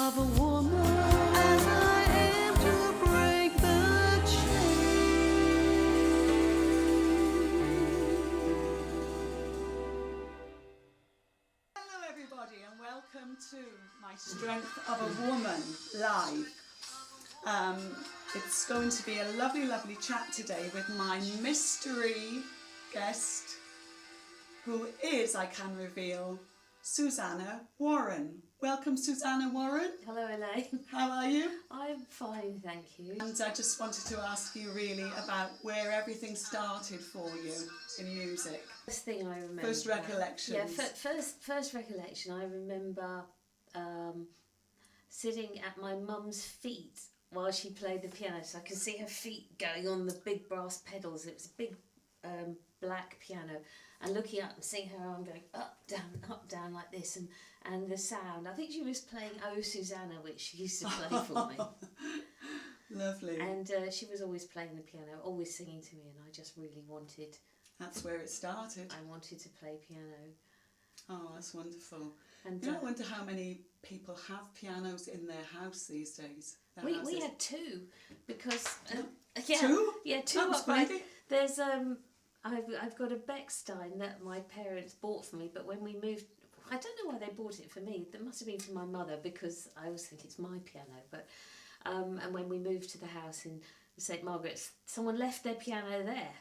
of a woman as I aim to break the chain. Hello everybody and welcome to my Strength of a Woman live. It's going to be a lovely, lovely chat today with my mystery guest, who is, I can reveal, Susanna Warren. Welcome, Susanna Warren. Hello, Elaine. How are you? I'm fine, thank you. And I just wanted to ask you really about where everything started for you in music. First thing I remember. First recollections. Yeah, first recollection. I remember sitting at my mum's feet while she played the piano, so I could see her feet going on the big brass pedals. It was a big black piano, and looking up and seeing her arm going up, down like this, and the sound. I think she was playing Oh Susanna, which she used to play for me. Lovely. And she was always playing the piano, always singing to me, and I just really wanted. That's where it started. I wanted to play piano. Oh, that's wonderful. And I wonder how many people have pianos in their house these days. We had two, because two? Yeah, two. That was great. There's I've got a Beckstein that my parents bought for me, but when we moved, I don't know why they bought it for me. That must have been for my mother, because I always think it's my piano. But and when we moved to the house in St Margaret's, someone left their piano there,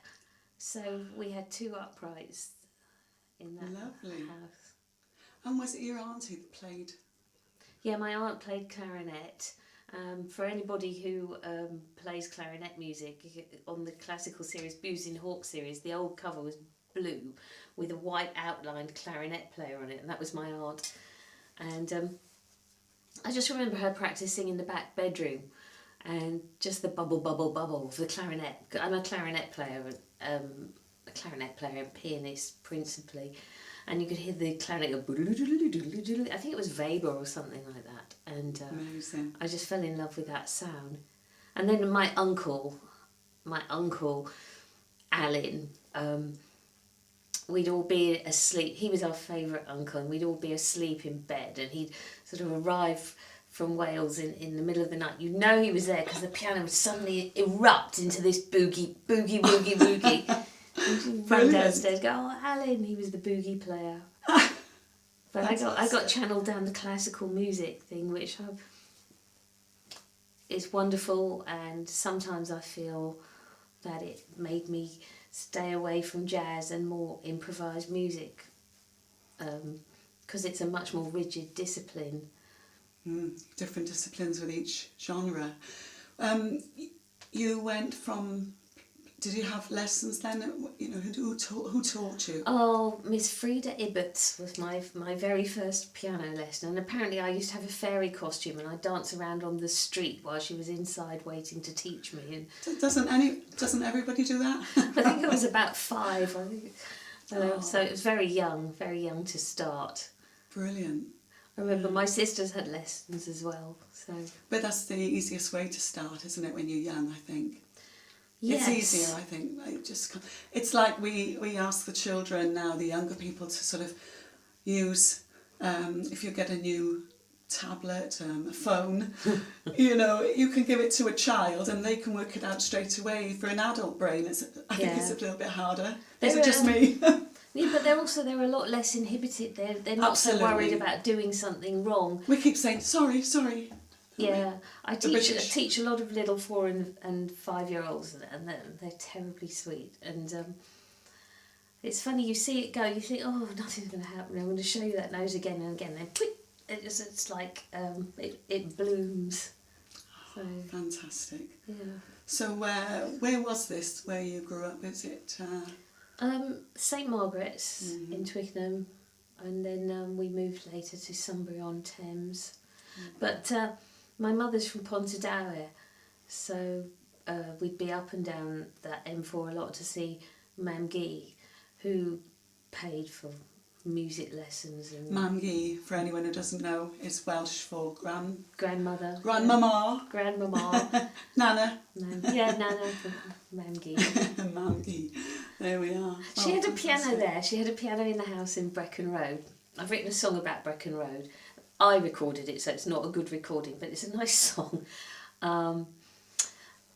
so we had two uprights in that house. And was it your auntie that played? Yeah, my aunt played clarinet. For anybody who plays clarinet music, on the classical series, Booze in Hawk series, the old cover was blue with a white outlined clarinet player on it, and that was my aunt. And I just remember her practising in the back bedroom, and just the bubble, bubble, bubble of the clarinet. I'm a clarinet player and pianist principally. And you could hear the clarinet go, I think it was Weber or something like that. And Amazing. I just fell in love with that sound. And then my uncle Alan, we'd all be asleep. He was our favourite uncle, and we'd all be asleep in bed. And he'd sort of arrive from Wales in the middle of the night. You know he was there because the piano would suddenly erupt into this boogie. Run downstairs, go, oh, Alan, he was the boogie player. But I got channeled down the classical music thing, which is wonderful, and sometimes I feel that it made me stay away from jazz and more improvised music, because it's a much more rigid discipline. Different disciplines with each genre. You went from... Did you have lessons then? You know, who taught you? Oh, Miss Frida Ibbotts was my very first piano lesson, and apparently I used to have a fairy costume, and I'd dance around on the street while she was inside waiting to teach me. And doesn't everybody do that? I think I was about 5. I think, so it was very young to start. Brilliant. I remember my sisters had lessons as well. So, but that's the easiest way to start, isn't it? When you're young, I think. Yes. It's easier, I think. It's like we ask the children now, the younger people, to sort of use, if you get a new tablet, a phone, you can give it to a child and they can work it out straight away. For an adult brain, I think it's a little bit harder. Is it just me? Yeah, but they're a lot less inhibited. They're not so worried about doing something wrong. We keep saying, sorry. Yeah, I teach a lot of little 4 and 5-year-olds, and they're terribly sweet. And it's funny, you see it go, you think, oh, nothing's going to happen. I'm going to show you that note again and again. And quick, it's like it blooms. So, fantastic. Yeah. So where was this? Where you grew up? Is it? St Margaret's in Twickenham, and then we moved later to Sunbury-on-Thames. But my mother's from Pontardawe, so we'd be up and down that M4 a lot to see Mam Gee, who paid for music lessons. And Mam Gee, for anyone who doesn't know, is Welsh for grandmother. Grandmama. Grandmama. Nana. Nana. Mam Gee. Mam Gee. There we are. She had a piano there. She had a piano in the house in Brecon Road. I've written a song about Brecon Road. I recorded it, so it's not a good recording, but it's a nice song. But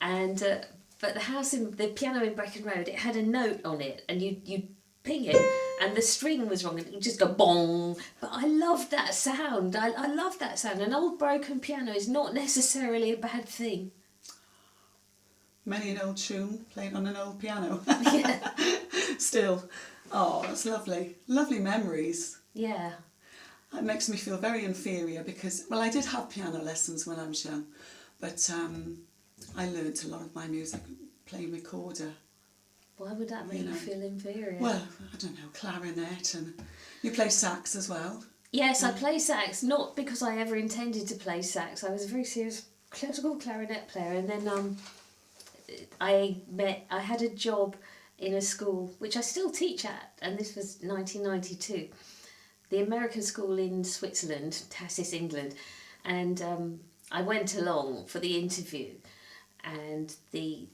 the piano in Brecon Road, it had a note on it, and you'd ping it, and the string was wrong, and it would just go bong. But I loved that sound. I love that sound. An old broken piano is not necessarily a bad thing. Many an old tune played on an old piano. Yeah. Still. Oh, that's lovely. Lovely memories. Yeah. It makes me feel very inferior because, well, I did have piano lessons when I was young, but I learnt a lot of my music playing recorder. Why would that make you feel inferior? Well, I don't know, clarinet, and you play sax as well. Yes, I play sax, not because I ever intended to play sax. I was a very serious classical clarinet player, and then I had a job in a school, which I still teach at, and this was 1992, the American school in Switzerland, Tassis, England, and I went along for the interview, and the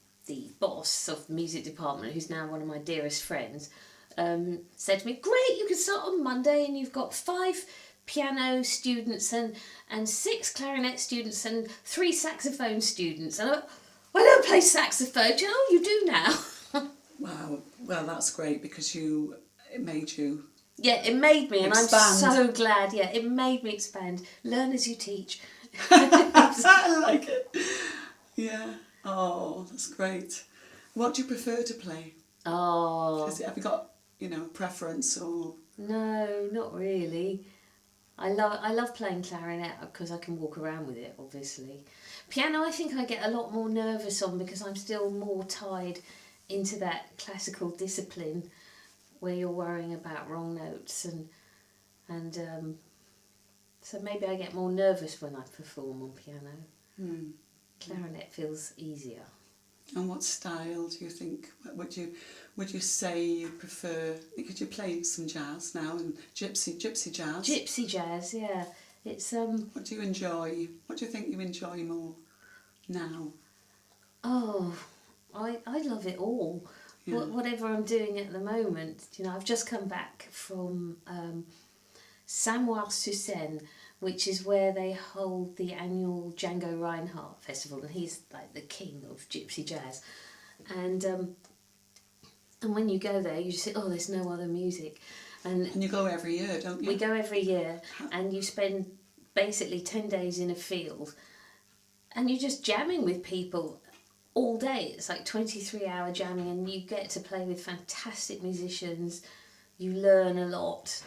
boss of the music department, who's now one of my dearest friends, said to me, "Great, you can start on Monday, and you've got 5 piano students and 6 clarinet students and 3 saxophone students." And I don't play saxophone. Do you know you do now? Wow, well, that's great because it made you. Yeah, it made me, and expand. I'm so glad. Yeah, it made me expand. Learn as you teach. I like it. Yeah. Oh, that's great. What do you prefer to play? Oh. Have you got, preference or? No, not really. I love playing clarinet because I can walk around with it, obviously. Piano, I think I get a lot more nervous on because I'm still more tied into that classical discipline where you're worrying about wrong notes and so maybe I get more nervous when I perform on piano. Clarinet feels easier. And what style do you think? Would you say you prefer? Could you play some jazz now and gypsy jazz? Gypsy jazz, yeah. It's What do you enjoy? What do you think you enjoy more now? Oh, I love it all. Yeah. Whatever I'm doing at the moment, I've just come back from Samoir-sur-Seine, which is where they hold the annual Django Reinhardt Festival, and he's like the king of gypsy jazz. And when you go there, you just say, "Oh, there's no other music." And you go every year, don't you? We go every year, and you spend basically 10 days in a field, and you're just jamming with people all day. It's like 23-hour jamming, and you get to play with fantastic musicians. You learn a lot.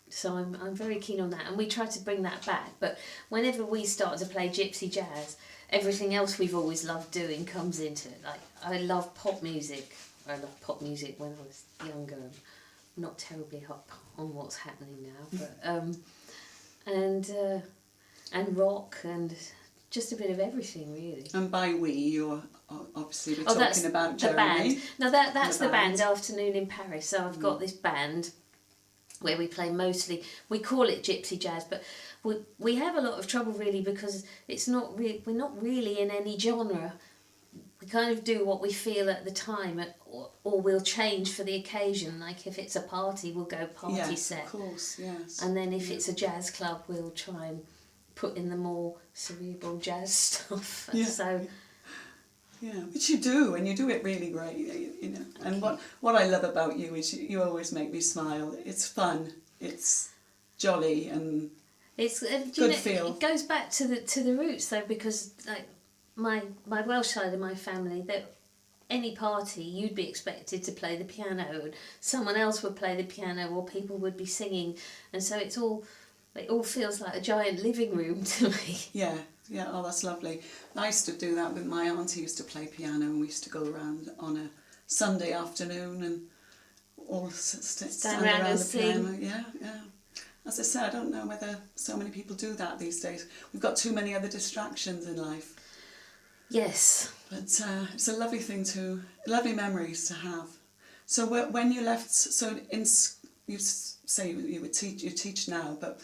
So I'm very keen on that, and we try to bring that back. But whenever we start to play gypsy jazz, everything else we've always loved doing comes into it. Like, I love pop music. I loved pop music when I was younger. I'm not terribly up on what's happening now, but and rock and just a bit of everything, really. And by we, you're obviously talking about the Jeremy. band. No, that's the band. Afternoon in Paris. So I've got this band where we play mostly. We call it gypsy jazz, but we have a lot of trouble really because it's not we're not really in any genre. We kind of do what we feel at the time, or we'll change for the occasion. Like if it's a party, we'll go party set. Of course, yes. And then if it's a jazz club, we'll try and put in the more cerebral jazz stuff. Yeah. So. Yeah, which you do, and you do it really great, And what I love about you is you always make me smile. It's fun, it's jolly, and it's good feel. It goes back to the roots though, because like my Welsh side of my family, that any party you'd be expected to play the piano, and someone else would play the piano, or people would be singing, and so it all feels like a giant living room to me. Yeah, oh, that's lovely. I used to do that with my auntie. Used to play piano, and we used to go around on a Sunday afternoon and all stand around the piano. Yeah. As I said, I don't know whether so many people do that these days. We've got too many other distractions in life. Yes. But it's a lovely lovely memories to have. So when you left, you say you teach now, but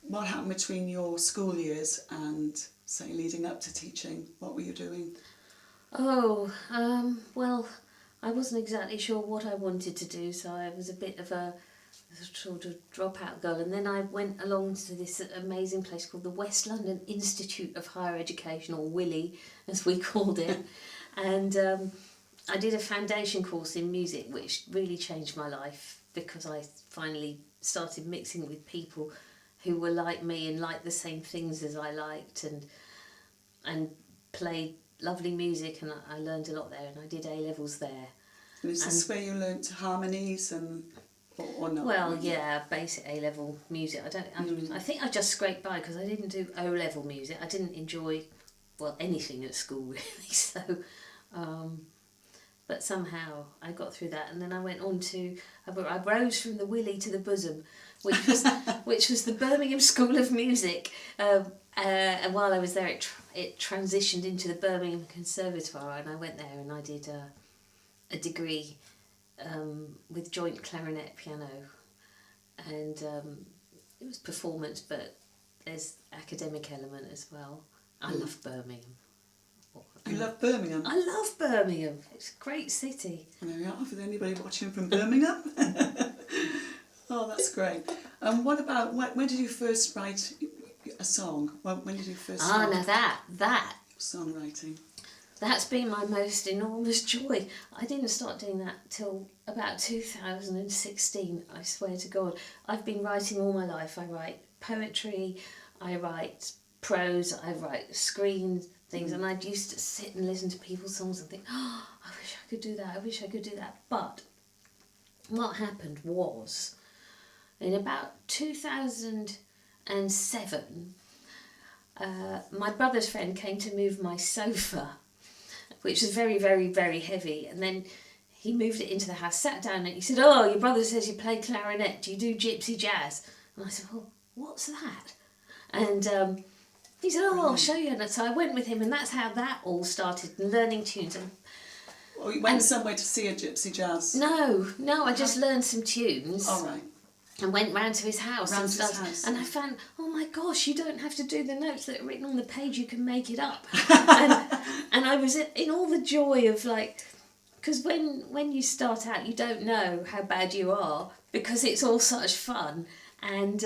what happened between your school years and, say, leading up to teaching? What were you doing? Oh, well, I wasn't exactly sure what I wanted to do, so I was a bit of a sort of dropout girl, and then I went along to this amazing place called the West London Institute of Higher Education, or Willy as we called it, and I did a foundation course in music which really changed my life, because I finally started mixing with people who were like me and liked the same things as I liked, and played lovely music, and I learned a lot there, and I did A-levels there. And is this where you learnt harmonies or not? Well, yeah, basic A-level music. I think I just scraped by because I didn't do O-level music. I didn't enjoy, well, anything at school really. So, but somehow I got through that, and then I went on to, I rose from the willy to the bosom, which was the Birmingham School of Music. And while I was there, it transitioned into the Birmingham Conservatoire, and I went there and I did a degree with joint clarinet piano, and it was performance, but there's academic element as well. I love Birmingham. You love Birmingham? I love Birmingham. It's a great city. There you are, if there's anybody watching from Birmingham. Oh, that's great. What about, when did you first write a song? When did you first start now that songwriting? That's been my most enormous joy. I didn't start doing that till about 2016, I swear to God. I've been writing all my life. I write poetry, I write prose, I write screen things, and I used to sit and listen to people's songs and think, oh, I wish I could do that, I wish I could do that. But what happened was, in about 2007, my brother's friend came to move my sofa, which was very, very, very heavy, and then he moved it into the house, sat down, and he said, oh, your brother says you play clarinet, do you do gypsy jazz? And I said, well, what's that? And he said, oh, I'll show you. And so I went with him, and that's how that all started, learning tunes. And oh, you went somewhere to see a gypsy jazz? No, I just learned some tunes. All right. And went round to his house and stuff. And I found, oh my gosh, you don't have to do the notes that are written on the page, you can make it up. and I was in all the joy of, like, because when you start out, you don't know how bad you are, because it's all such fun. And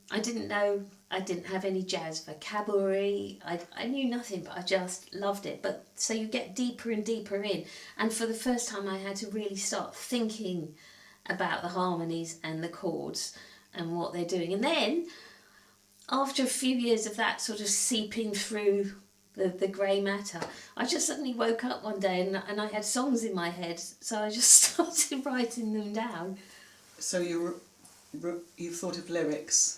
I didn't know, I didn't have any jazz vocabulary, I knew nothing, but I just loved it. But so you get deeper and deeper in, and for the first time I had to really start thinking about the harmonies and the chords and what they're doing. And then after a few years of that sort of seeping through the grey matter, I just suddenly woke up one day and I had songs in my head, so I just started writing them down. So you thought of lyrics?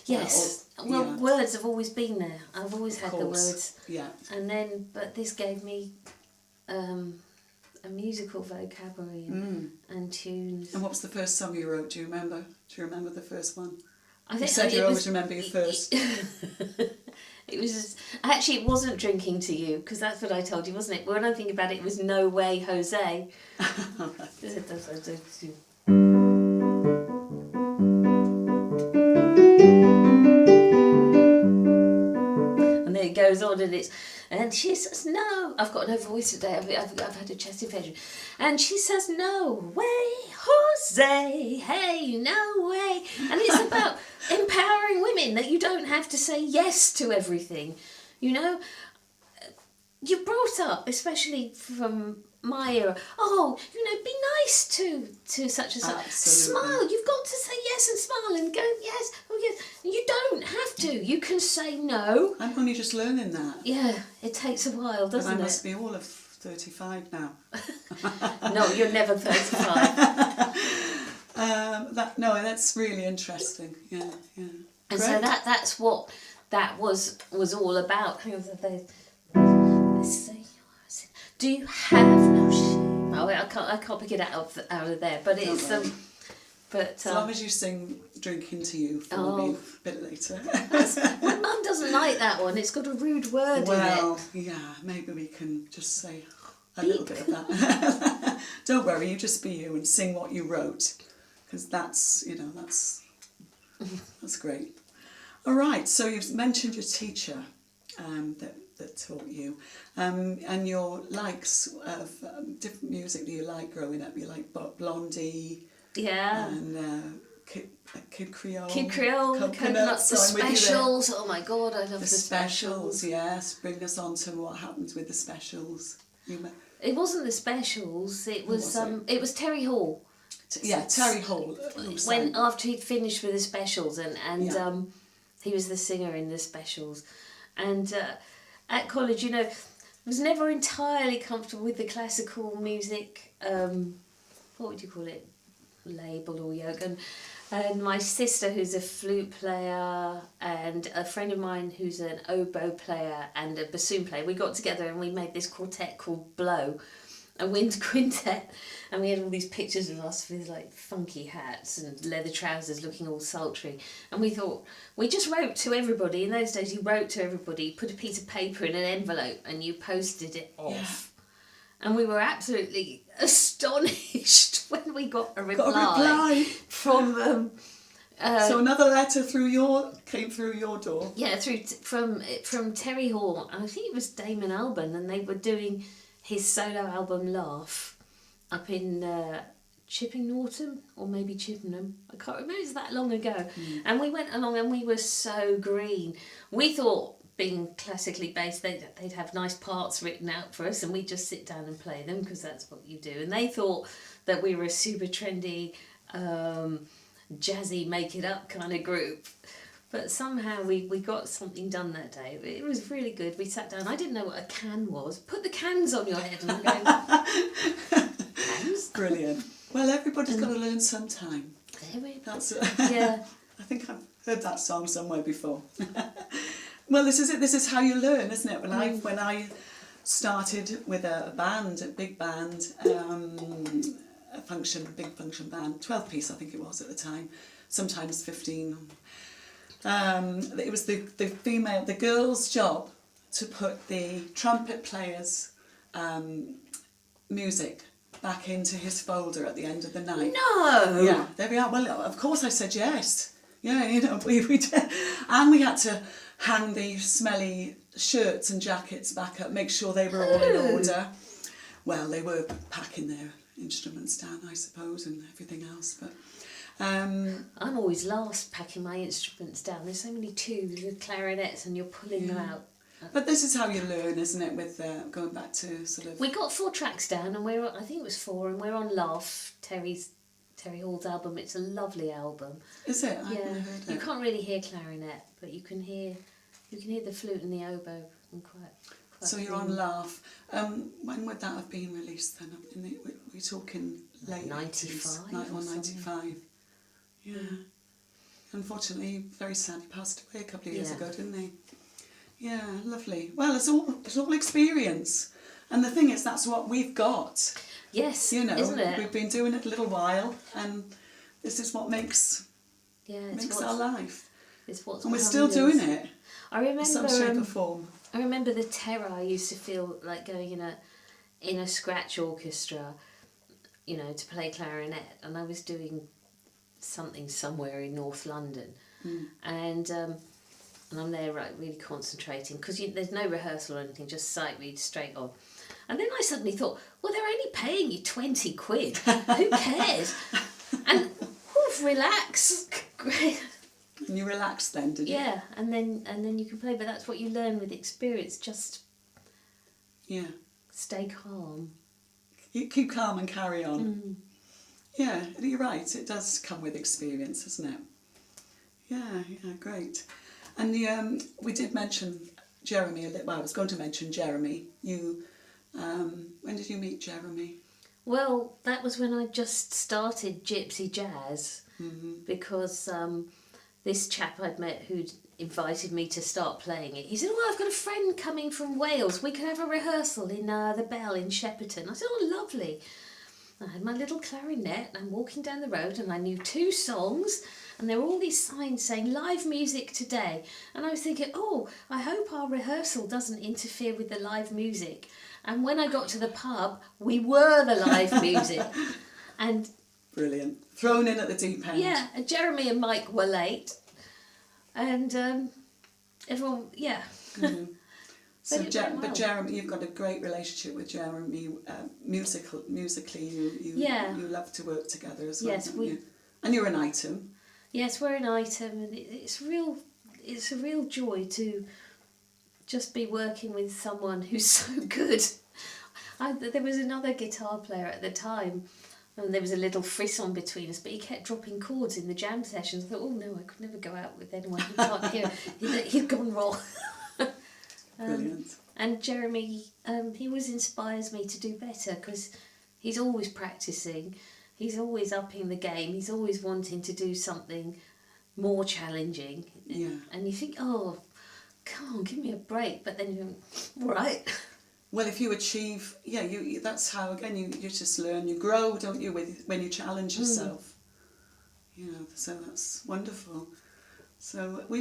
Yes. Words have always been there. I've always had the words. Yeah. And then, but this gave me a musical vocabulary and tunes. And what was the first song you wrote? Do you remember? Do you remember the first one? I think you said you always remember your first. It was actually, it wasn't Drinking to You, because that's what I told you, wasn't it? When I think about it, it was No Way Jose. And then it goes on, and it's, and she says, no, I've got no voice today, I've had a chest infection. And she says, no way, Jose, hey, no way. And it's about empowering women, that you don't have to say yes to everything. You know, you're brought up, especially from my era, oh, you know, be nice to such and such. Absolutely. Smile, you've got to say yes and smile and go, yes, oh yes. You don't have to, you can say no. I'm only just learning that. Yeah, it takes a while, doesn't it? And I must be all of 35 now. No, you're never 35. That's really interesting. Yeah. And Great. so that's what that was all about. Hang on, let's see. Do you have no shame? Oh, I can't pick it out of there. But it's but as long as you sing "Drinking to You" for me a bit later. My mum doesn't like that one. It's got a rude word in it. Well, yeah, maybe we can just say a little bit of that. Don't worry, you just be you and sing what you wrote, because that's great. All right, so you've mentioned your teacher that taught you, and your likes of different music that you like growing up. You like Blondie, Yeah. and Kid Creole. Kid Creole, Coconuts, the so I'm with you there. specials. Oh my God, I love The specials, yes. Bring us on to what happens with the specials. It wasn't the specials. It was was it? It was Terry Hall. Terry Hall. When after he'd finished with the specials, and Yeah. he was the singer in the specials, and at college, you know, I was never entirely comfortable with the classical music. What would you call it? Label or yoke, and my sister, who's a flute player, and a friend of mine who's an oboe player and a bassoon player, we got together and we made this quartet called Blow, a wind quintet, and we had all these pictures of us with like funky hats and leather trousers looking all sultry, and we thought, we just wrote to everybody. In those days you wrote to everybody, put a piece of paper in an envelope and you posted it off. Yeah. And we were absolutely astonished when we got a reply, from so another letter came through your door. Yeah, from Terry Hall, and I think it was Damon Albarn, and they were doing his solo album Laugh up in Chipping Norton or maybe Chippenham. I can't remember, it was that long ago. And we went along and we were so green. We thought, being classically based, they'd have nice parts written out for us and we'd just sit down and play them because that's what you do. And they thought that we were a super trendy, jazzy, make it up kind of group. But somehow we got something done that day. It was really good. We sat down. I didn't know what a can was. Put the cans on your head. And I'm going, cans? Brilliant. Well, everybody's got to learn sometime. That's yeah. I think I've heard that song somewhere before. Well, this is it. This is how you learn, isn't it? When I started with a band, a big band, big function band, 12-piece I think it was at the time, sometimes 15. It was the girl's job to put the trumpet player's music back into his folder at the end of the night. No! Yeah, there we are. Well, of course I said yes. Yeah, you know, we did. And we had to hang the smelly shirts and jackets back up, make sure they were all in order. Well, they were packing their instruments down, I suppose, and everything else, but... I'm always last packing my instruments down. There's so many tubes with clarinets and you're pulling them out. But this is how you learn, isn't it, with going back to sort of... We got 4 tracks down and I think it was 4, and we're on Laugh, Terry Hall's album. It's a lovely album. Is it? I've yeah. never heard it. You can't really hear clarinet, but you can hear the flute and the oboe and quite so you're on Laugh. When would that have been released then? We're talking late 95 or or 95. Yeah. Unfortunately, very sad, he passed away a couple of years ago, didn't he? Yeah, lovely. Well, it's all experience. And the thing is, that's what we've got. Yes, you know, isn't it? We've been doing it a little while, and this is what makes our life. It's what's and we're still doing it. I remember in some shape or form. I remember the terror I used to feel like going in a scratch orchestra, you know, to play clarinet, and I was doing something somewhere in North London, and I'm there really concentrating because there's no rehearsal or anything, just sight read straight on. And then I suddenly thought, well, they're only paying you 20 quid. Who cares? And relax. And you relaxed then, did you? Yeah, and then you can play, but that's what you learn with experience. Just stay calm. You keep calm and carry on. Yeah, you're right. It does come with experience, doesn't it? Yeah, great. And we did mention Jeremy a little. Well, I was going to mention Jeremy. You, when did you meet Jeremy? Well, that was when I just started Gypsy Jazz, because this chap I'd met who'd invited me to start playing it, he said, "Oh, I've got a friend coming from Wales. We can have a rehearsal in the Bell in Shepperton." I said, "Oh, lovely." I had my little clarinet and I'm walking down the road and I knew 2 songs and there were all these signs saying live music today, and I was thinking, oh, I hope our rehearsal doesn't interfere with the live music. And when I got to the pub, we were the live music. And brilliant. Thrown in at the deep end. Yeah, and Jeremy and Mike were late and everyone, So, but Jeremy, you've got a great relationship with Jeremy. Musically, you love to work together as well. Yes, you? And you're an item. Yes, we're an item, and it's a real joy to just be working with someone who's so good. There was another guitar player at the time, and there was a little frisson between us, but he kept dropping chords in the jam sessions. I thought, oh no, I could never go out with anyone who can't hear. He'd gone wrong. Brilliant. And Jeremy, he always inspires me to do better, because he's always practicing, he's always upping the game, he's always wanting to do something more challenging. Yeah. And you think, oh, come on, give me a break. But then you think, all right. Well, if you achieve, you that's how, again, you just learn, you grow, don't you, when you challenge yourself. You know, so that's wonderful. So would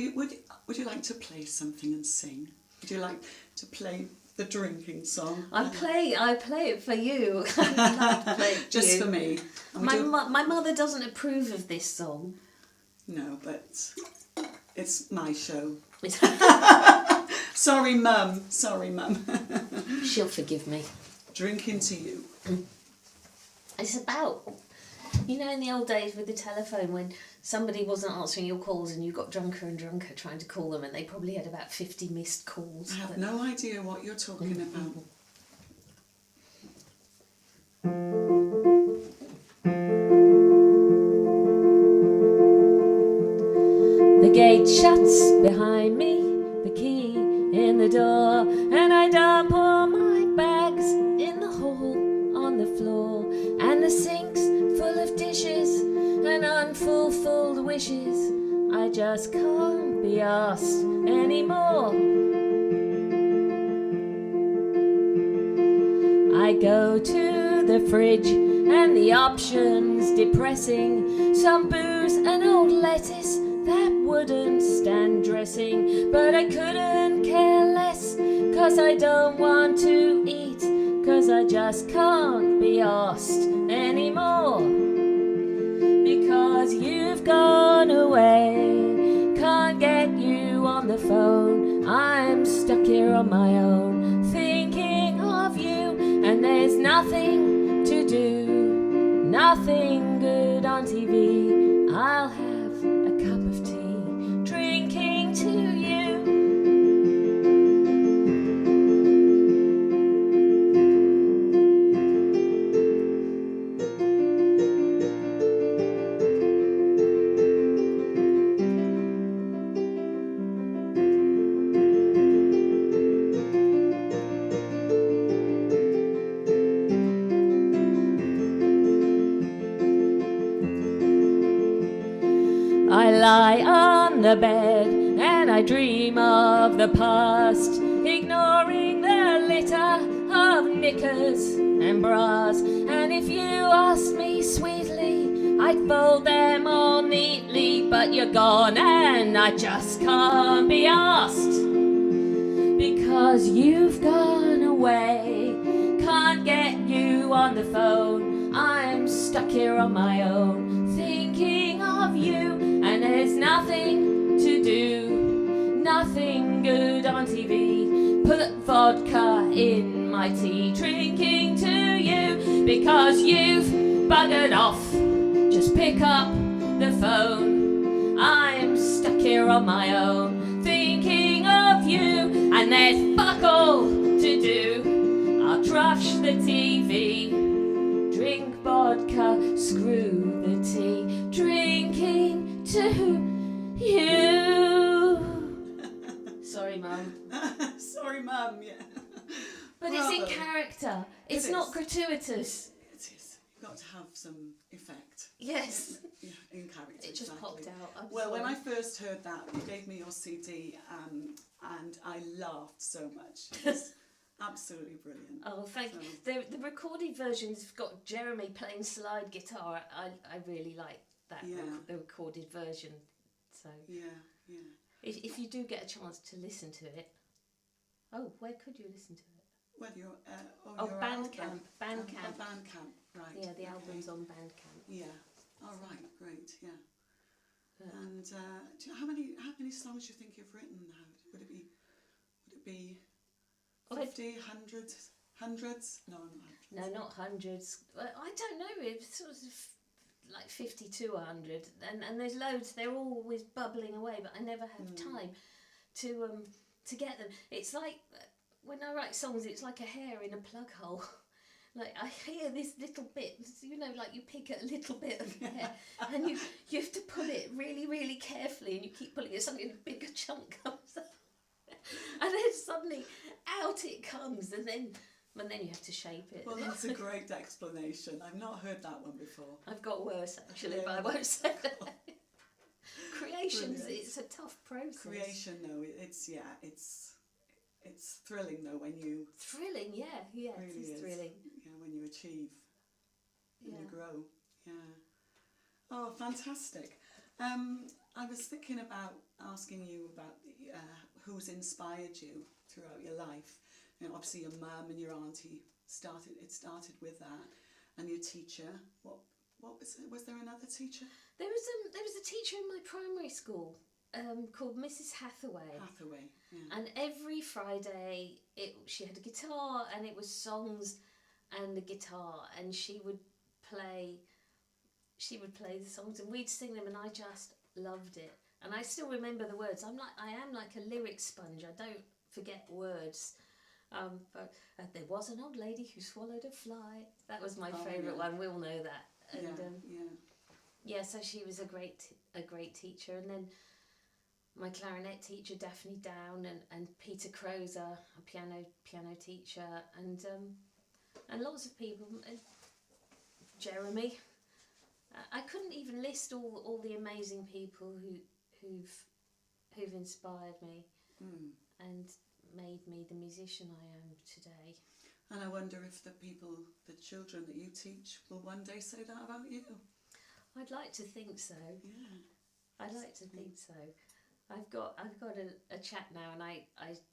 you like to play something and sing? Would you like to play the drinking song? I play it for you. I'd love to play it for Just you. for me. My mother doesn't approve of this song. No, but it's my show. Sorry, Mum. She'll forgive me. Drinking to you. It's about, you know, in the old days with the telephone, when somebody wasn't answering your calls and you got drunker and drunker trying to call them, and they probably had about 50 missed calls. I have no idea what you're talking about. The gate shuts behind me, the key in the door, and I dump all my bags in the hall on the floor, and the sink's full of dishes and unfulfilled wishes. I just can't be asked anymore. I go to the fridge and the options depressing, some booze and old lettuce that wouldn't stand dressing, but I couldn't care less, 'cause I don't want to eat, 'cause I just can't be asked anymore. Because you've gone away, can't get you on the phone, I'm stuck here on my own, thinking of you, and there's nothing to do, nothing good on TV. I'll have a cup of tea, drinking to you. I lie on the bed and I dream of the past, ignoring the litter of knickers and bras. And if you asked me sweetly, I'd fold them all neatly, but you're gone and I just can't be asked. Because you've gone away, can't get you on the phone, I'm stuck here on my own, thinking of you, and there's nothing to do, nothing good on TV. Put vodka in my tea, drinking to you. Because you've buggered off, just pick up the phone, I'm stuck here on my own, thinking of you, and there's fuck all to do. I'll trash the TV, drink vodka, screw the tea, drinking to you. Sorry, Mum. Sorry, Mum, yeah. But Bravo. it's in character. It's not gratuitous. It is. You've got to have some effect. Yes. Yeah, in character. It just popped out. I'm Well, sorry. when I first heard that, you gave me your CD, and I laughed so much. It was absolutely brilliant. Oh, thank you. The recorded version's got Jeremy playing slide guitar. I really like that, Yeah. the recorded version. So Yeah. if you do get a chance to listen to it, where could you listen to it? Well, your Bandcamp. album. Bandcamp, right. Yeah, the okay. album's on Bandcamp. Yeah. All right. Great. Yeah. Yeah. And how many songs do you think you've written now? Would it be 50, hundreds? No, not hundreds. No, not hundreds. I don't know. It's sort of like 50 to 100, and there's loads. They're always bubbling away, but I never have time to get them. It's like when I write songs, it's like a hair in a plug hole. Like I hear this little bit, you know, like you pick at a little bit of hair, and you have to pull it really, really carefully, and you keep pulling it, suddenly a bigger chunk comes up, and then suddenly out it comes, and then you have to shape it. Well, that's a great explanation. I've not heard that one before. I've got worse actually, Yeah. but I won't say that. Creations, Brilliant. it's a tough process. Creation, no, it's thrilling though when you Thrilling, yeah, it really is thrilling. Yeah, when you achieve, when you Yeah. grow. Yeah. Oh, fantastic. I was thinking about asking you about who's inspired you throughout your life. You know, obviously your mum and your auntie started with that, and your teacher. What was it? Was there another teacher? There was a teacher in my primary school called Mrs. Hathaway. Hathaway. Yeah. And every Friday, she had a guitar, and it was songs and the guitar, and she would play the songs, and we'd sing them, and I just loved it. And I still remember the words. I am like a lyric sponge. I don't forget words. But there was an old lady who swallowed a fly. That was my favourite one. We all know that. And yeah, so she was a great teacher. And then my clarinet teacher, Daphne Down, and Peter Crozer, a piano teacher, and lots of people. Jeremy. I couldn't even list all the amazing people who've inspired me and made me the musician I am today. And I wonder if the children that you teach will one day say that about you. I'd like to think so. Yeah. I'd like to think so. I've got a chap now, and I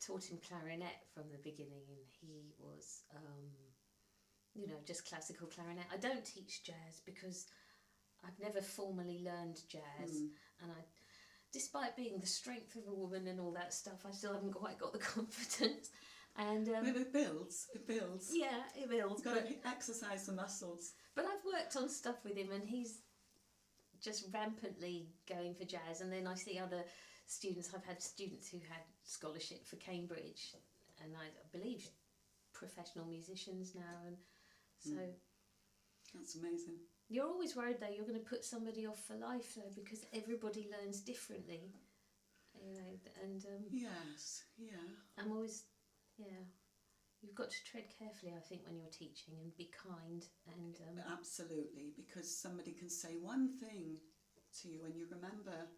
taught him clarinet from the beginning, and he was just classical clarinet. I don't teach jazz because I've never formally learned jazz, and despite being the strength of a woman and all that stuff, I still haven't quite got the confidence. And it builds. Yeah, it builds. You've got to exercise the muscles. But I've worked on stuff with him, and he's just rampantly going for jazz. And then I see other students. I've had students who had scholarship for Cambridge, and I believe professional musicians now. And so that's amazing. You're always worried though you're going to put somebody off for life though, because everybody learns differently, you know. And yes, yeah. I'm always, you've got to tread carefully, I think, when you're teaching, and be kind. And absolutely, because somebody can say one thing to you and you remember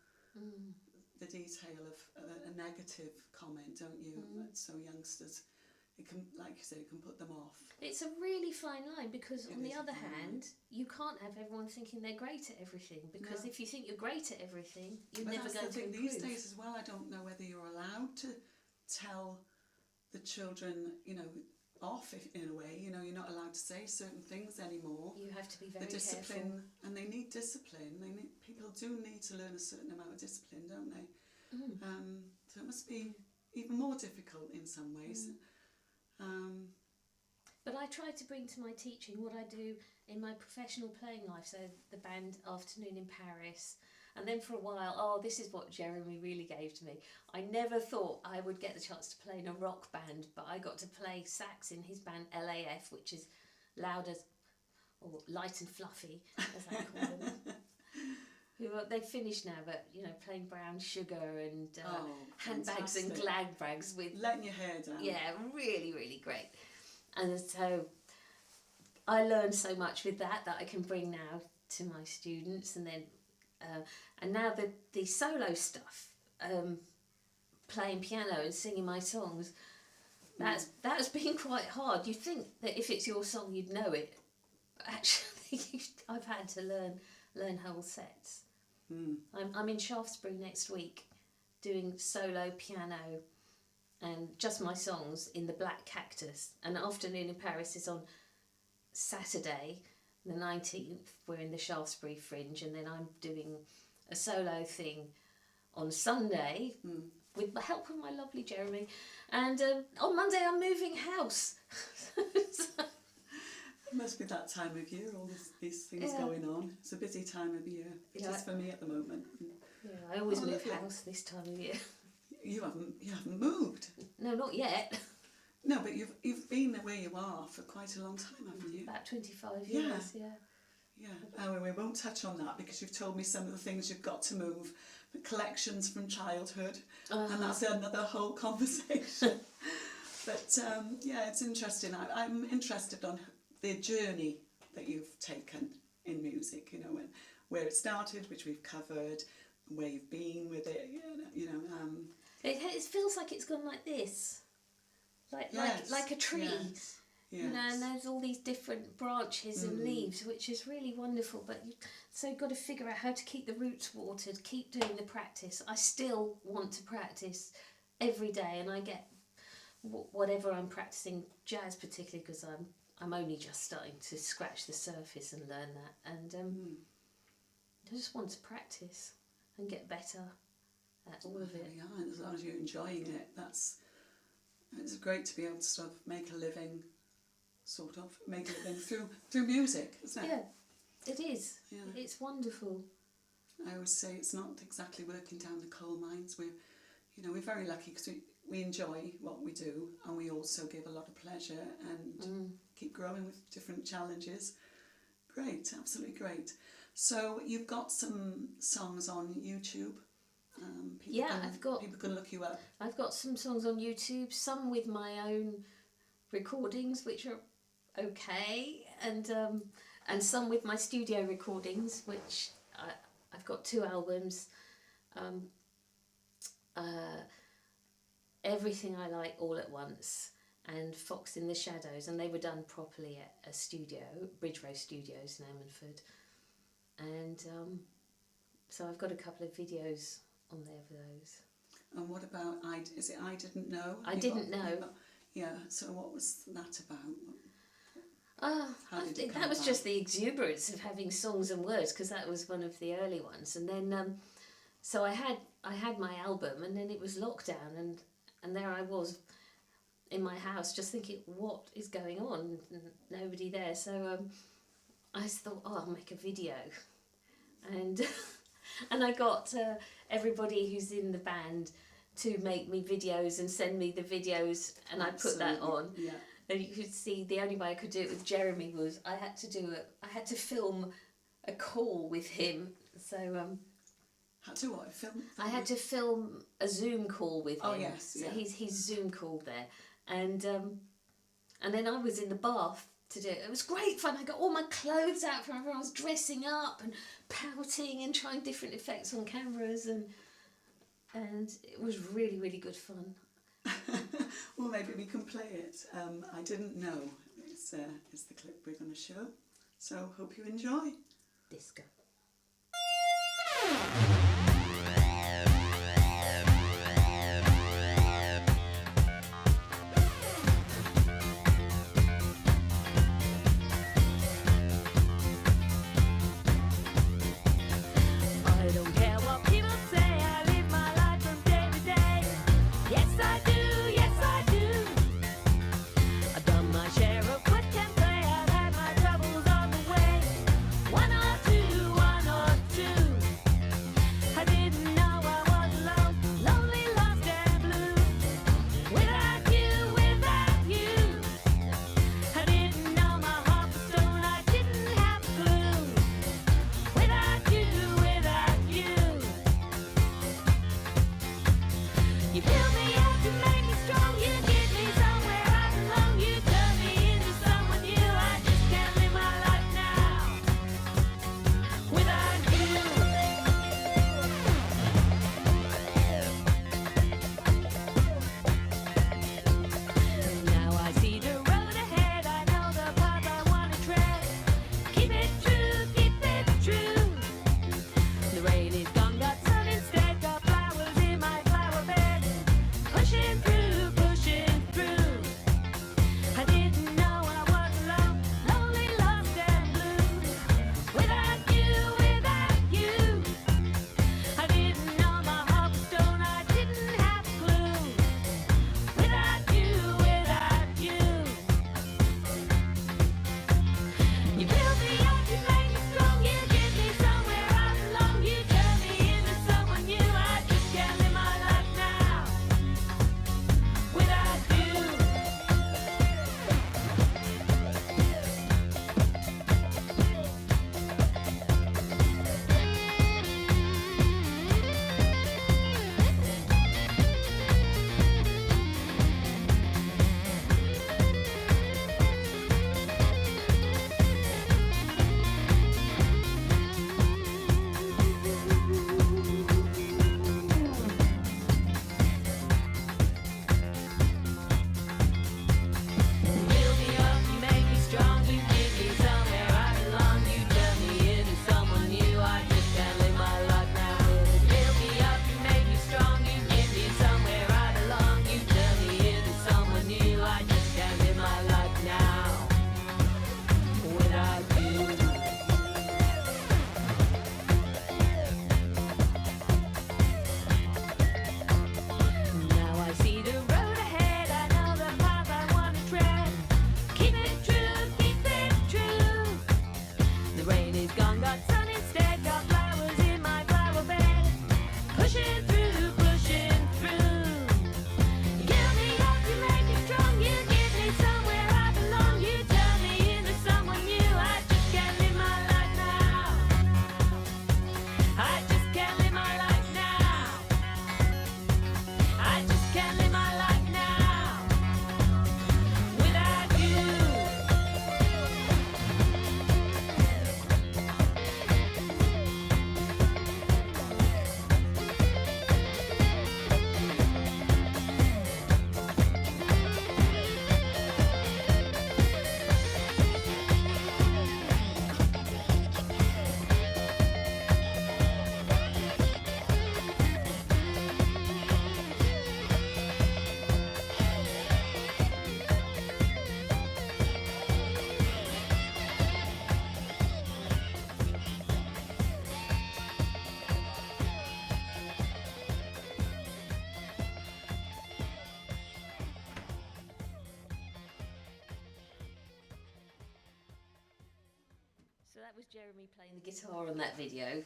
the detail of a negative comment, don't you? So youngsters, it can, like you said, it can put them off. It's a really fine line, because on the other hand, you can't have everyone thinking they're great at everything, because if you think you're great at everything, you're never going to improve. These days as well, I don't know whether you're allowed to tell the children, off in a way. You're not allowed to say certain things anymore. You have to be very discipline, careful. And they need discipline. People do need to learn a certain amount of discipline, don't they? So it must be even more difficult in some ways. But I try to bring to my teaching what I do in my professional playing life, so the band Afternoon in Paris, and then for a while, this is what Jeremy really gave to me. I never thought I would get the chance to play in a rock band, but I got to play sax in his band LAF, which is loud as, or light and fluffy, as I call them. They've finished now, but playing Brown Sugar and handbags and glad bags with letting your hair down. Yeah, really, really great. And so I learned so much with that I can bring now to my students, and then and now the solo stuff, playing piano and singing my songs, that's been quite hard. You'd think that if it's your song you'd know it, but actually I've had to learn whole sets. I'm in Shaftesbury next week doing solo piano and just my songs in the Black Cactus, and Afternoon in Paris is on Saturday the 19th. We're in the Shaftesbury Fringe, and then I'm doing a solo thing on Sunday with the help of my lovely Jeremy, and on Monday I'm moving house. Must be that time of year, all these things going on. It's a busy time of year. It is for me at the moment. Yeah, I always move house this time of year. You haven't moved. No, not yet. No, but you've been where you are for quite a long time, haven't you? About 25 years, yeah. Yeah. Oh, we won't touch on that because you've told me some of the things you've got to move, the collections from childhood, and that's another whole conversation. But yeah, it's interesting. I'm interested on the journey that you've taken in music, you know, and where it started, which we've covered, where you've been with it, It feels like it's gone like this, like a tree. Yes. You know, and there's all these different branches and leaves, which is really wonderful. But you've got to figure out how to keep the roots watered, keep doing the practice. I still want to practice every day, and I get whatever I'm practicing, jazz particularly, because I'm only just starting to scratch the surface and learn that, and I just want to practice and get better at all of it. Yeah, and as long as you're enjoying it, it's great to be able to sort of make a living through music, isn't it? Yeah, it is. Yeah. It's wonderful. I always say it's not exactly working down the coal mines. We're very lucky because we enjoy what we do, and we also give a lot of pleasure and keep growing with different challenges. Great, absolutely great. So you've got some songs on YouTube. People can look you up. I've got some songs on YouTube, some with my own recordings, which are okay, and some with my studio recordings, which I've got 2 albums. Everything I Like All at Once and Fox in the Shadows, and they were done properly at a studio, Bridge Row Studios in Ammanford. And so I've got a couple of videos on there for those. And what about I Didn't Know? I Didn't Know. Yeah, so what was that about? I think that was just the exuberance of having songs and words, because that was one of the early ones. And then, so I had my album, and then it was lockdown, and there I was in my house just thinking, what is going on? And nobody there. So I thought, I'll make a video. And and I got everybody who's in the band to make me videos and send me the videos, and I put that on. Yeah. And you could see the only way I could do it with Jeremy was I had to film a call with him. So had to what? Film? I had to film a Zoom call with him. Oh yes. So he's Zoom called there, and then I was in the bath to do it. It was great fun. I got all my clothes out from everyone. I was dressing up and pouting and trying different effects on cameras, and it was really, really good fun. Well, maybe we can play it. I Didn't Know is the clip we're going to show. So hope you enjoy. Disco. Jeremy playing the guitar on that video,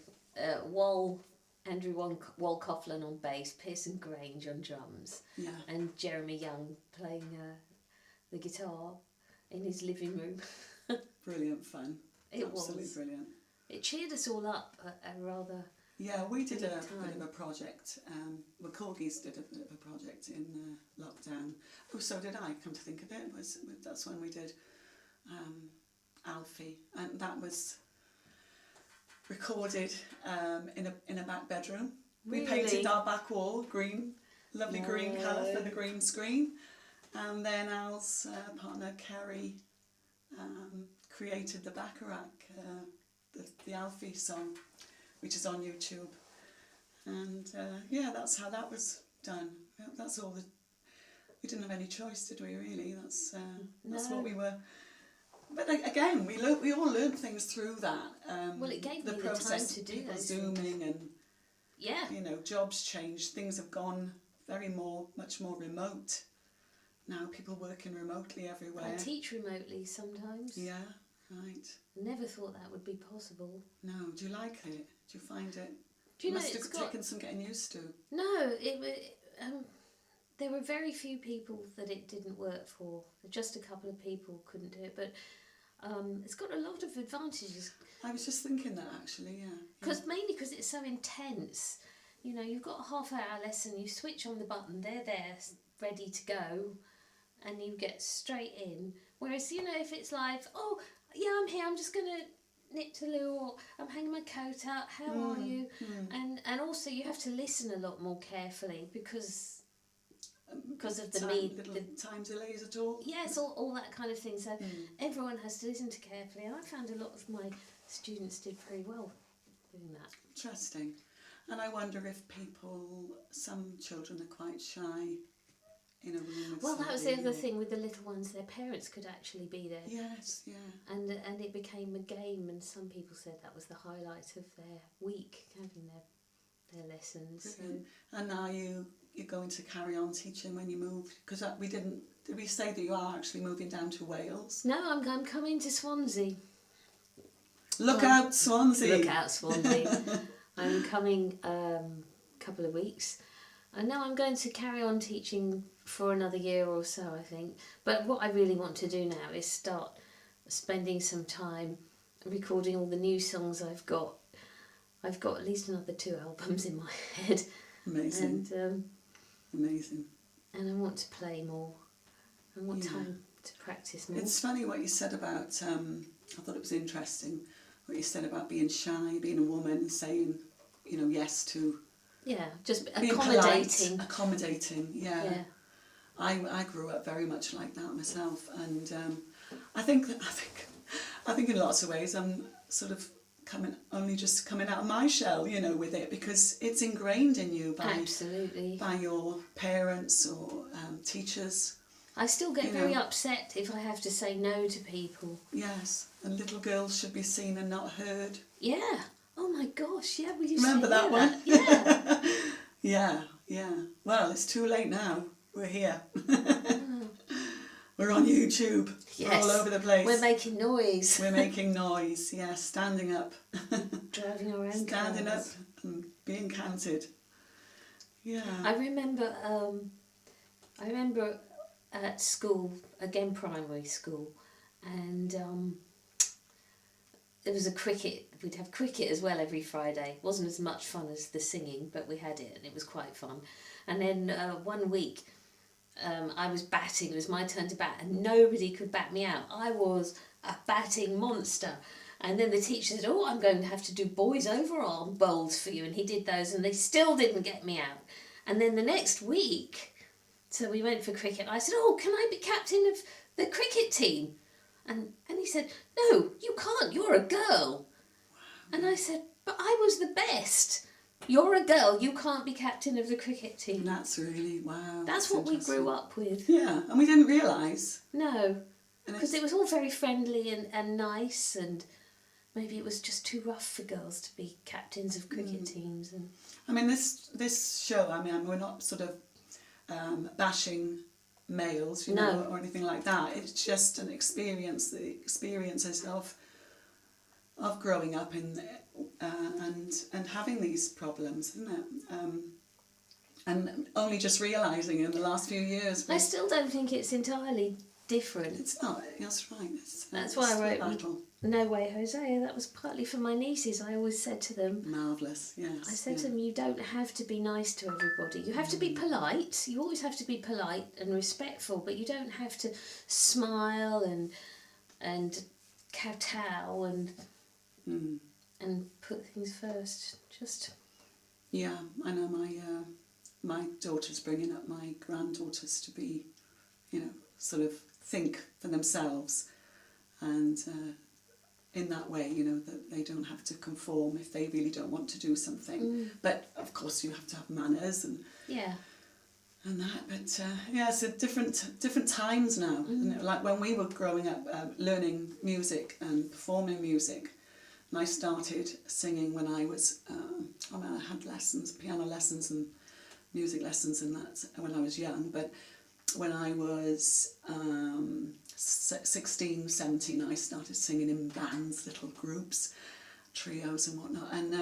while Andrew Walcoughlin on bass, Pearson Grange on drums, and Jeremy Young playing the guitar in his living room. Brilliant fun. Absolutely was brilliant. It cheered us all up a rather. Yeah, we did a bit of a project. The Corgis did a bit of a project in lockdown. Oh, so did I. Come to think of it, that's when we did Alfie, and that was recorded in a back bedroom. Really? We painted our back wall green, lovely green colour for the green screen, and then Al's partner Kerry created the Bacharach, the Alfie song, which is on YouTube, and that's how that was done. That's all. We didn't have any choice, did we? Really, that's what we were. But again, we all learned things through that. Well, it gave the me process, the time to do people those zooming things. And jobs changed. Things have gone much more remote. Now people working remotely everywhere. I teach remotely sometimes. Yeah, right. Never thought that would be possible. No, do you like it? Do you find it? Do you know must it's have got taken some getting used to. No, there were very few people that it didn't work for. Just a couple of people couldn't do it, but it's got a lot of advantages. I was just thinking that actually, yeah. Mainly because it's so intense. You know, you've got a half-hour lesson, you switch on the button, they're there, ready to go, and you get straight in. Whereas, if it's live, oh, yeah, I'm here, I'm just going to knit to Lou, or I'm hanging my coat out, how are you? And also you have to listen a lot more carefully because of the time delays at all. Yes, all that kind of thing. So everyone has to listen to carefully, and I found a lot of my students did very well doing that. Interesting. And I wonder if some children are quite shy in a room with that was the somebody, other thing with the little ones. Their parents could actually be there. Yes, yeah. And it became a game, and some people said that was the highlight of their week, having their lessons. So. And now you're going to carry on teaching when you move? Because did we say that you are actually moving down to Wales? No, I'm coming to Swansea. Look out, Swansea! Look out, Swansea. I'm coming a couple of weeks. I know I'm going to carry on teaching for another year or so, I think. But what I really want to do now is start spending some time recording all the new songs I've got. I've got at least another 2 albums in my head. Amazing. And, amazing. And I want to play more. I want time to practice more. It's funny what you said about, I thought it was interesting, what you said about being shy, being a woman, saying, yes to... Yeah, just being accommodating. Polite, accommodating, yeah. I grew up very much like that myself, and I think in lots of ways I'm sort of coming out of my shell, with it, because it's ingrained in you by your parents or teachers. I still get very upset if I have to say no to people. Yes, and little girls should be seen and not heard. Yeah. Oh my gosh, yeah, we remember that one? Yeah. yeah. Well, it's too late now. We're here. We're on YouTube. Yes. We're all over the place. We're making noise. We're making noise, yeah, standing up. Driving around. Standing up and being counted. Yeah. I remember at school, again primary school, and there was we'd have cricket as well every Friday. It wasn't as much fun as the singing, but we had it and it was quite fun. And then one week I was batting, it was my turn to bat, and nobody could bat me out. I was a batting monster. And then the teacher said, oh, I'm going to have to do boys overarm bowls for you, and he did those and they still didn't get me out. And then the next week, so we went for cricket, I said, oh, can I be captain of the cricket team? And he said, no, you can't, you're a girl. And I said, but I was the best. You're a girl, you can't be captain of the cricket team. That's really, wow. That's what we grew up with. Yeah, and we didn't realise. No, because it was all very friendly and nice, and maybe it was just too rough for girls to be captains of cricket teams. And I mean, this show, we're not sort of bashing males, or anything like that. It's just an experience, the experiences of of growing up in and having these problems, isn't it? And only just realising in the last few years. I still don't think it's entirely different. It's not. That's right. That's why I wrote No Way Hosea. That was partly for my nieces. I always said to them, marvellous, yes. I said to them, you don't have to be nice to everybody. You have to be polite. You always have to be polite and respectful, but you don't have to smile and kowtow and put things first. Just. Yeah, I know my daughter's bringing up my granddaughters to be, sort of think for themselves, and in that way, that they don't have to conform if they really don't want to do something. But of course, you have to have manners and that. But it's a different times now. Like when we were growing up, learning music and performing music. And I started singing when I was, I had lessons, piano lessons and music lessons and that when I was young. But when I was 16, 17, I started singing in bands, little groups, trios and whatnot. And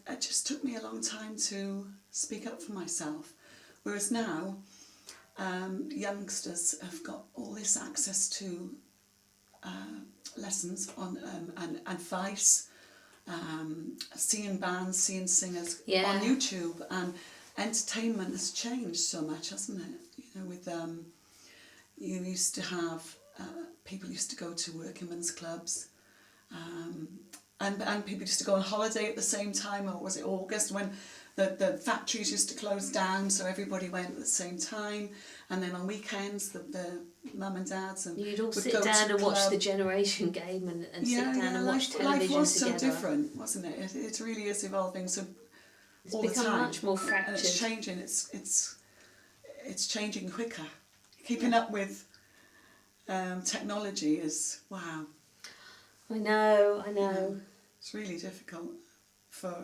it just took me a long time to speak up for myself. Whereas now, youngsters have got all this access to lessons on and advice, seeing bands, seeing singers on YouTube, and entertainment has changed so much, hasn't it? With you used to have people used to go to working men's clubs, and people used to go on holiday at the same time, or was it August when the factories used to close down, so everybody went at the same time. And then on weekends, the mum and dads and you'd all sit down and watch the Generation Game and sit down and watch television life was together. So different, wasn't it? It really is evolving. So it's all become the time, much more fractured. And it's changing. It's changing quicker. Keeping up with technology is wow. I know. It's really difficult for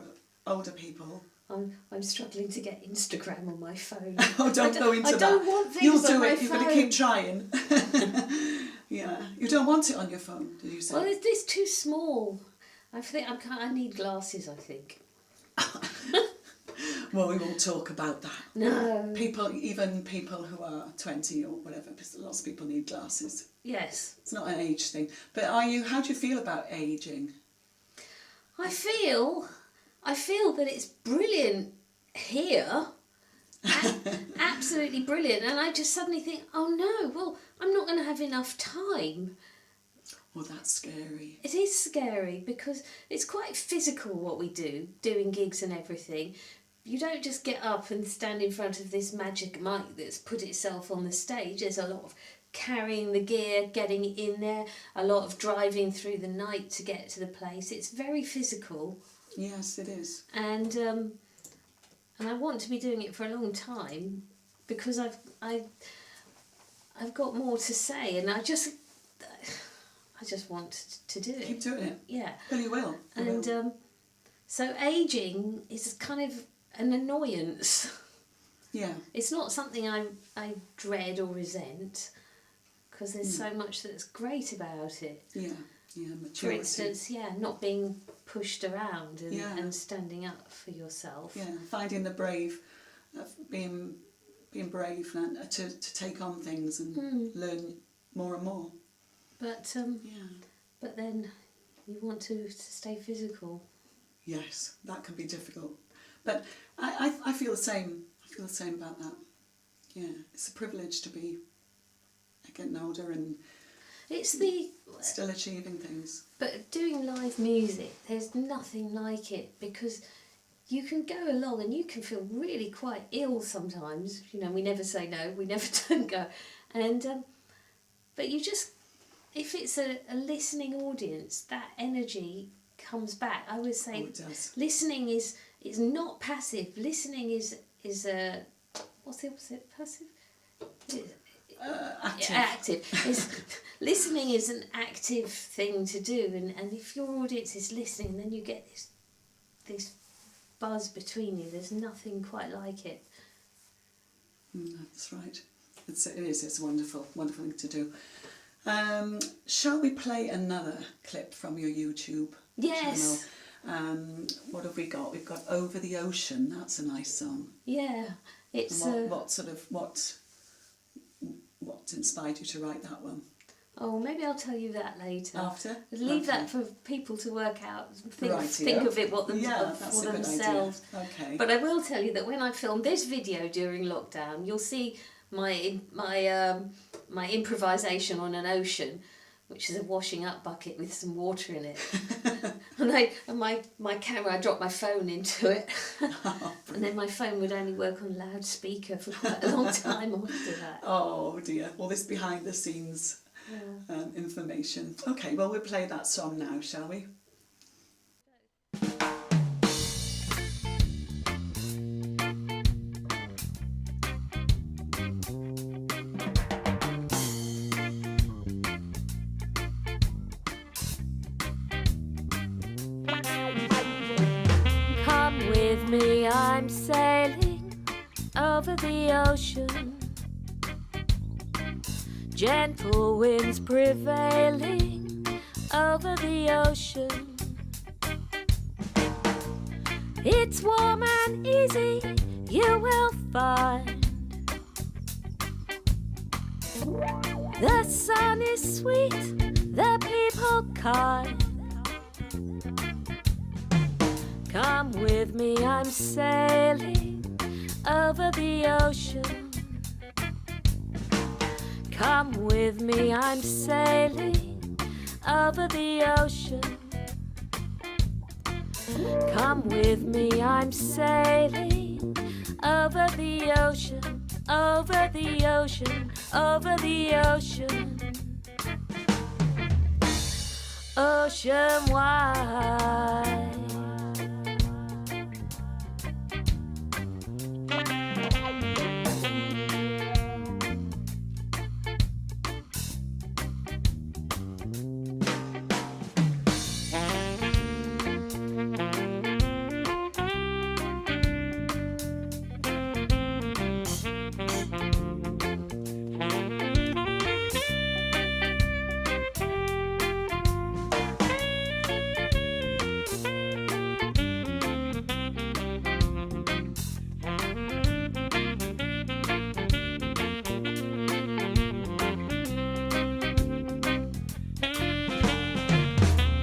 older people. I'm struggling to get Instagram on my phone. Oh, don't go into that. I don't want things You'll on do my it. phone. You're going to keep trying. Yeah. You don't want it on your phone, did you say? Well, it's too small. I need glasses, I think. Well, we won't talk about that. No. Even people who are 20 or whatever, because lots of people need glasses. Yes. It's not an age thing. But how do you feel about ageing? I feel that it's brilliant here. Absolutely brilliant. And I just suddenly think, oh no, well, I'm not going to have enough time. Well, that's scary. It is scary because it's quite physical what we do, doing gigs and everything. You don't just get up and stand in front of this magic mic that's put itself on the stage. There's a lot of carrying the gear, getting it in there, a lot of driving through the night to get to the place. It's very physical. Yes, it is. And I want to be doing it for a long time because I've got more to say, and I just want to do it. Keep doing it. Yeah. Well, you will. So ageing is kind of an annoyance. Yeah. It's not something I dread or resent because there's so much that's great about it. Yeah. Yeah, maturity. For instance, not being pushed around and standing up for yourself. Yeah, finding the brave, being brave and to take on things and learn more and more. But but then you want to stay physical. Yes, that can be difficult. But I feel the same. I feel the same about that. Yeah, it's a privilege to be getting older and still achieving things. But doing live music, there's nothing like it because you can go along and you can feel really quite ill sometimes. We never say no, we never don't go. And but you just, if it's a listening audience, that energy comes back. I would say it does. Listening is not passive. Listening is what's the opposite? Passive? Active. Listening is an active thing to do, and if your audience is listening, then you get this buzz between you. There's nothing quite like it. That's right. It's a wonderful thing to do. Shall we play another clip from your YouTube Yes. channel? What have we got? We've got Over the Ocean. That's a nice song. Yeah. It's And what inspired you to write that one? Oh, maybe I'll tell you that later. After? Leave Okay. that for people to work out. Think Rightio. of it That's for a good themselves. idea. Okay. But I will tell you that when I filmed this video during lockdown, you'll see my improvisation on an ocean, which is a washing up bucket with some water in it. and my camera, I dropped my phone into it. And then my phone would only work on loudspeaker for quite a long time after that. Oh dear. Well, this behind the scenes information. Okay, well, we'll play that song now, shall we? Come with me, I'm sailing over the ocean. Gentle winds prevailing over the ocean. It's warm and easy, you will find. The sun is sweet, the people kind. Come with me, I'm sailing over the ocean. Come with me, I'm sailing over the ocean. Come with me, I'm sailing over the ocean, over the ocean, over the ocean. Ocean wide.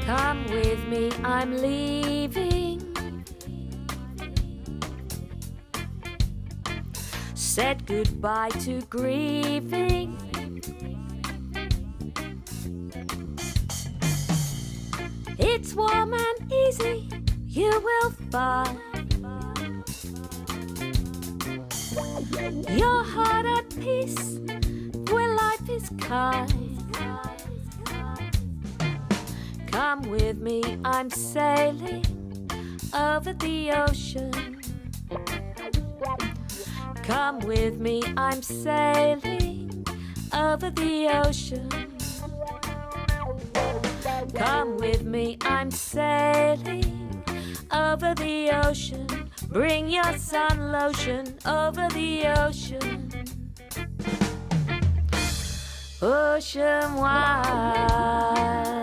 Come with me, I'm leaving. Said goodbye to grieving. It's warm and easy, you will find. Your heart at peace, where life is kind. Come with me, I'm sailing over the ocean. Come with me, I'm sailing over the ocean. Come with me, I'm sailing over the ocean. Bring your sun lotion over the ocean. Ocean wide.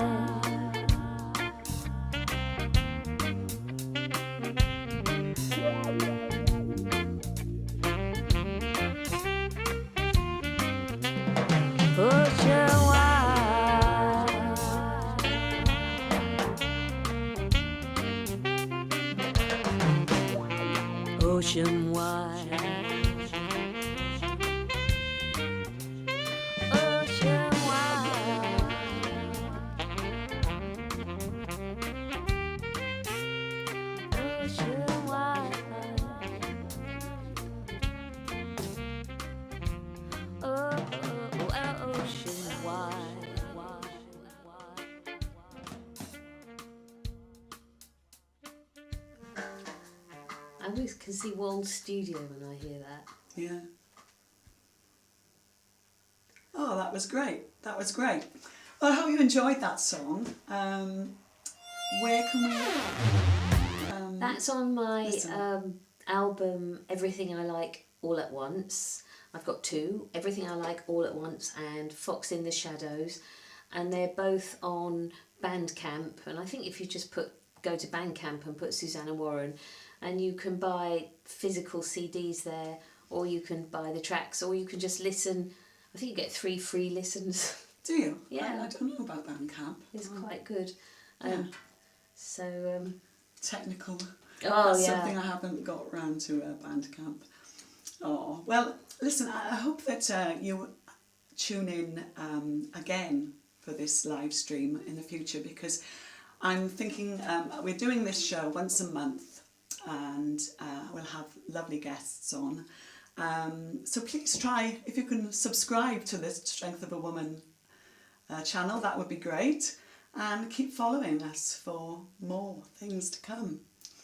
Ocean wide. Ocean wide. Ocean wide. Ocean wide. Ocean wide. I always can see Wall's studio when I hear that. Yeah. Oh, that was great. That was great. Well, I hope you enjoyed that song. Where can we... That's on my listen. album Everything I Like All at Once. I've got two, Everything I Like All at Once and Fox in the Shadows, and they're both on Bandcamp. And I think if you just go to Bandcamp and put Susanna Warren, and you can buy physical CDs there, or you can buy the tracks, or you can just listen. I think you get 3 free listens. Do you? Yeah. I don't know about Bandcamp. It's quite good. Yeah. So technical. Oh, That's yeah. something I haven't got round to Bandcamp. Oh, well, listen, I hope that you tune in again for this live stream in the future, because I'm thinking we're doing this show once a month, and we'll have lovely guests on. So please try, if you can subscribe to this Strength of a Woman channel, that would be great. And keep following us for more things to come.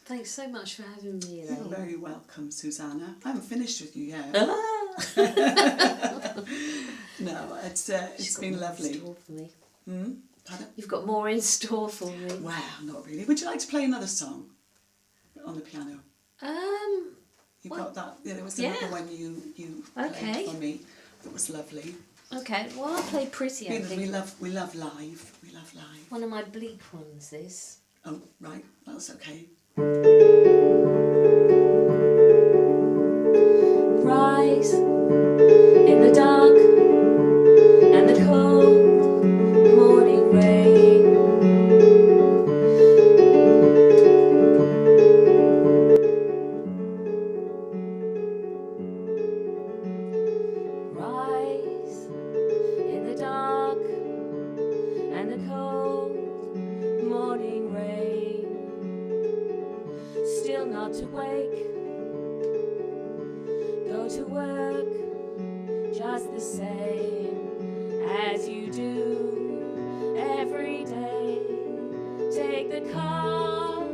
Thanks so much for having me, You're Elaine. very welcome, Susanna. I haven't finished with you yet. No, it's been lovely. Store for me. Pardon? You've got more in store for me. Wow, not really. Would you like to play another song on the piano? You've got that. Yeah, there was another one you played for me that was lovely. Okay, well I'll play Pretty, I think. We love live. We love live. One of my bleak ones, this. Oh, right. That's okay. Rise in the dark and the cold morning rain. Rise in the dark and the cold morning rain. Still not awake, go to work just the same as you do every day. Take the car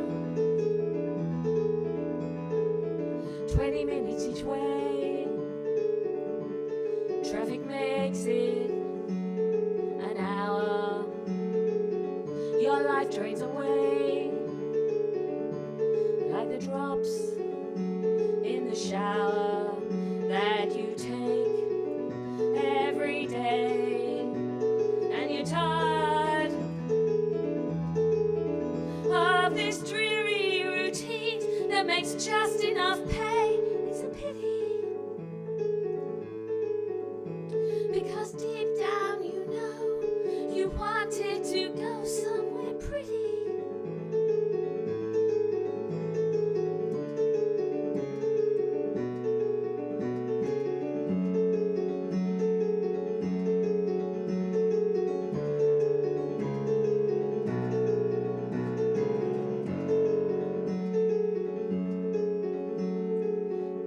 20 minutes each way. Traffic makes it an hour. Your life drains away like the drops in the shower that you take every day. And you're tired of this dreary routine that makes just enough pay. It's a pity, because deep down you know you wanted to go somewhere pretty.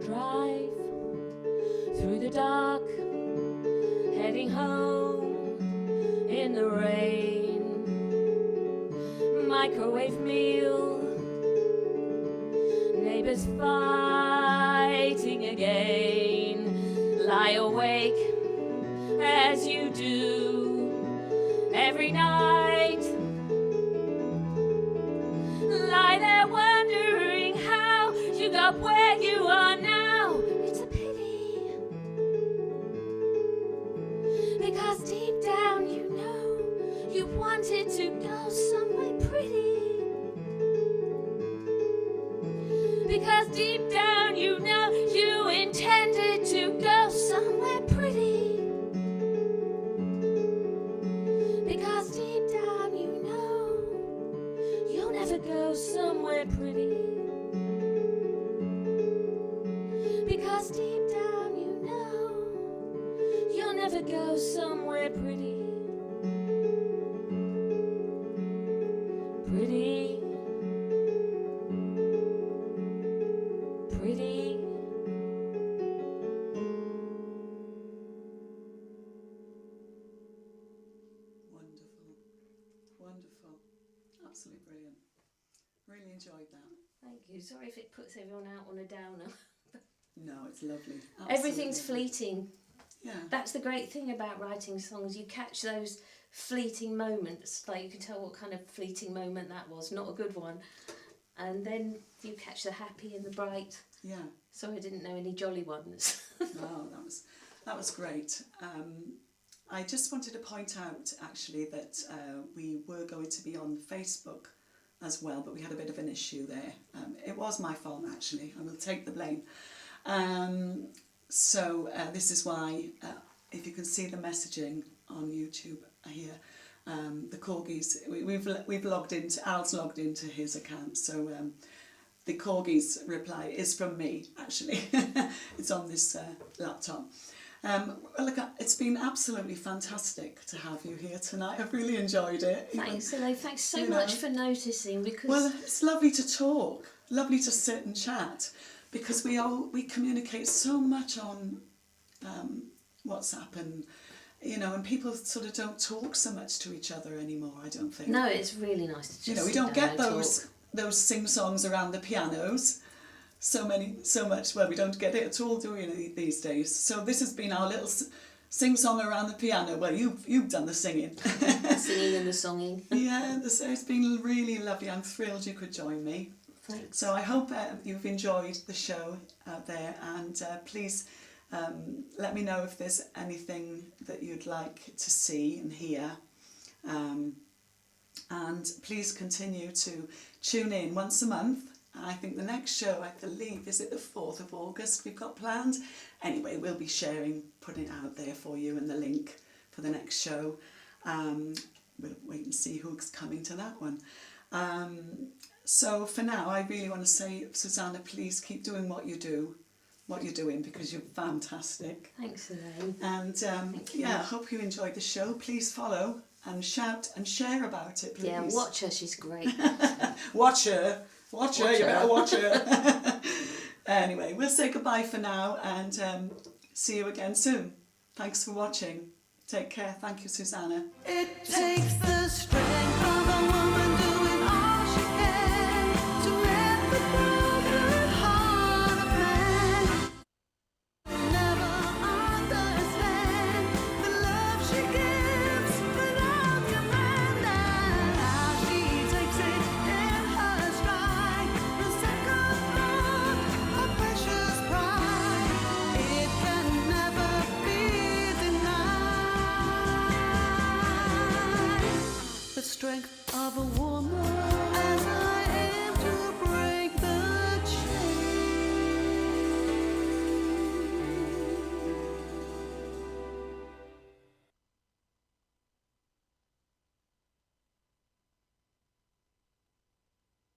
Drive through the dark, heading home in the rain. Microwave meal, neighbors fighting again. Lie awake as you do every night. Lie there wondering how you got where you are now. It's a pity, because deep down you know you wanted to go somewhere pretty. Because deep down you know you intended to go somewhere pretty. Because deep down you know you'll never go somewhere pretty. Because deep down you know you'll never go somewhere pretty. Pretty. Pretty. Wonderful. Wonderful. Absolutely brilliant. Really enjoyed that. Thank you. Sorry if it puts everyone out on a downer. No, it's lovely. Absolutely Everything's lovely. fleeting. Yeah. That's the great thing about writing songs. You catch those fleeting moments. Like you can tell what kind of fleeting moment that was. Not a good one. and then you catch the happy and the bright. Yeah. So I didn't know any jolly ones. Oh, that was great. I just wanted to point out actually that we were going to be on Facebook as well, but we had a bit of an issue there. It was my fault actually. I will take the blame. So this is why, if you can see the messaging on YouTube here, the corgis, we've logged into, Al's logged into his account, so the corgis reply is from me actually. It's on this laptop. Well, look, it's been absolutely fantastic to have you here tonight. I've really enjoyed it. Thanks, Elaine. Thanks so much for noticing. Because well, it's lovely to talk, lovely to sit and chat, because we communicate so much on WhatsApp and and people sort of don't talk so much to each other anymore. I don't think. No, it's really nice to just we don't get those sing songs around the pianos. So much. Well, we don't get it at all, do we, these days? So this has been our little sing song around the piano. Well, you've done the singing. Singing and the songing. Yeah, it's been really lovely. I'm thrilled you could join me. Thanks. So I hope you've enjoyed the show out there, and please let me know if there's anything that you'd like to see and hear. And please continue to tune in once a month. I think the next show, I believe, is it the 4th of August we've got planned. Anyway, we'll be putting it out there for you, and the link for the next show. We'll wait and see who's coming to that one. So for now, I really want to say, Susanna, please keep doing what you're doing, because you're fantastic. Thanks, Elaine. And I hope you enjoyed the show. Please follow and shout and share about it, please. Yeah, watch her, she's great. Watch her, you better watch her. Anyway, we'll say goodbye for now, and see you again soon. Thanks for watching. Take care. Thank you, Susanna. It takes the strength